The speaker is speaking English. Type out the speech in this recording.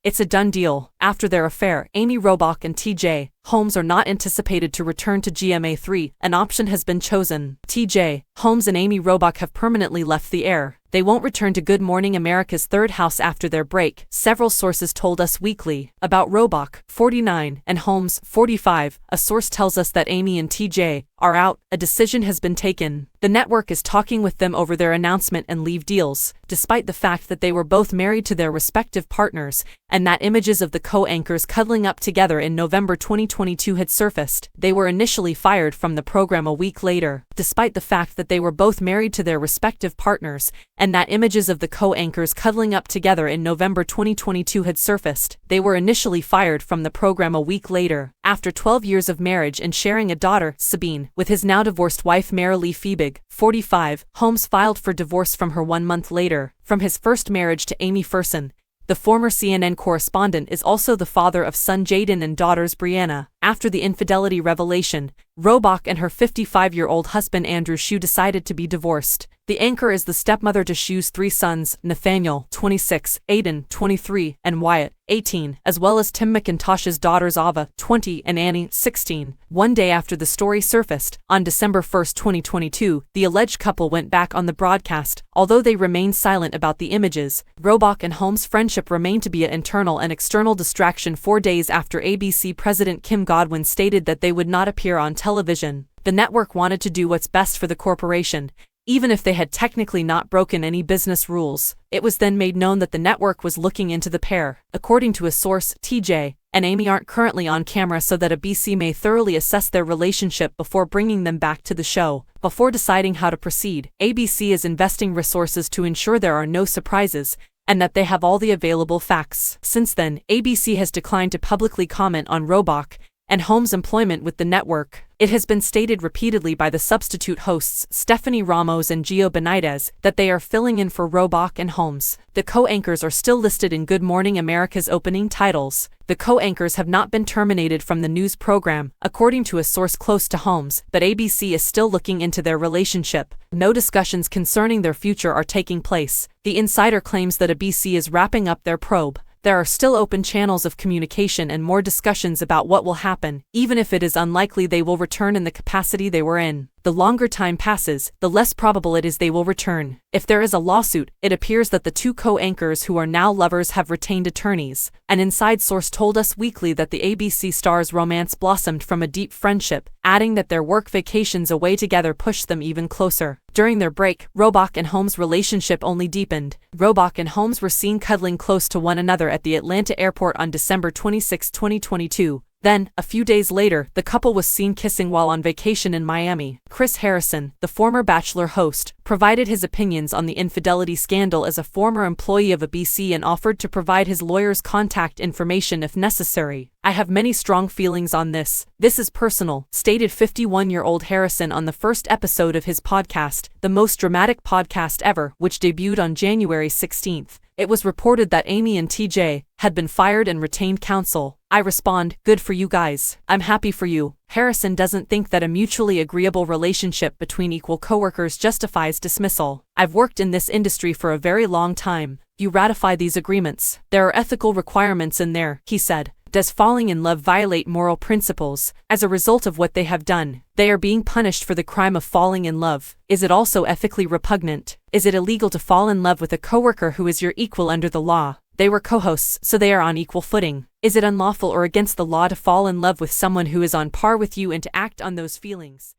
It's a done deal. After their affair, Amy Robach and TJ Holmes are not anticipated to return to GMA3. An option has been chosen. TJ Holmes and Amy Robach have permanently left the air. They won't return to Good Morning America's third house after their break, several sources told Us Weekly. About Robach, 49, and Holmes, 45, a source tells us that Amy and TJ are out. A decision has been taken. The network is talking with them over their announcement and leave deals, despite the fact that they were both married to their respective partners, and that images of the co-anchors cuddling up together in November 2022 had surfaced. They were initially fired from the program a week later. Despite the fact that they were both married to their respective partners, and that images of the co-anchors cuddling up together in November 2022 had surfaced, they were initially fired from the program a week later. After 12 years of marriage and sharing a daughter, Sabine, with his now-divorced wife Marilee Fiebig, 45, Holmes filed for divorce from her 1 month later. From his first marriage to Amy Ferson, the former CNN correspondent is also the father of son Jaden and daughters Brianna. After the infidelity revelation, Robach and her 55-year-old husband Andrew Shue decided to be divorced. The anchor is the stepmother to Shue's 3 sons, Nathaniel, 26, Aiden, 23, and Wyatt, 18, as well as Tim McIntosh's daughters Ava, 20, and Annie, 16. One day after the story surfaced, on December 1, 2022, the alleged couple went back on the broadcast. Although they remained silent about the images, Robach and Holmes' friendship remained to be an internal and external distraction 4 days after ABC President Kim Godwin stated that they would not appear on television. The network wanted to do what's best for the corporation, even if they had technically not broken any business rules. It was then made known that the network was looking into the pair. According to a source, TJ and Amy aren't currently on camera so that ABC may thoroughly assess their relationship before bringing them back to the show. Before deciding how to proceed, ABC is investing resources to ensure there are no surprises, and that they have all the available facts. Since then, ABC has declined to publicly comment on Robach and Holmes' employment with the network. It has been stated repeatedly by the substitute hosts Stephanie Ramos and Gio Benitez that they are filling in for Robach and Holmes. The co-anchors are still listed in Good Morning America's opening titles. The co-anchors have not been terminated from the news program, according to a source close to Holmes, but ABC is still looking into their relationship. No discussions concerning their future are taking place. The insider claims that ABC is wrapping up their probe. There are still open channels of communication and more discussions about what will happen, even if it is unlikely they will return in the capacity they were in. The longer time passes, the less probable it is they will return. If there is a lawsuit, it appears that the 2 co-anchors who are now lovers have retained attorneys. An inside source told Us Weekly that the ABC stars' romance blossomed from a deep friendship, adding that their work vacations away together pushed them even closer. During their break, Robach and Holmes' relationship only deepened. Robach and Holmes were seen cuddling close to one another at the Atlanta airport on December 26, 2022. Then, a few days later, the couple was seen kissing while on vacation in Miami. Chris Harrison, the former Bachelor host, provided his opinions on the infidelity scandal as a former employee of ABC and offered to provide his lawyer's contact information if necessary. "I have many strong feelings on this. This is personal," stated 51-year-old Harrison on the first episode of his podcast, The Most Dramatic Podcast Ever, which debuted on January 16. It was reported that Amy and TJ had been fired and retained counsel. "I respond, good for you guys. I'm happy for you." Harrison doesn't think that a mutually agreeable relationship between equal coworkers justifies dismissal. "I've worked in this industry for a very long time. You ratify these agreements. There are ethical requirements in there," he said. "Does falling in love violate moral principles? As a result of what they have done, they are being punished for the crime of falling in love. Is it also ethically repugnant? Is it illegal to fall in love with a coworker who is your equal under the law? They were co-hosts, so they are on equal footing. Is it unlawful or against the law to fall in love with someone who is on par with you and to act on those feelings?"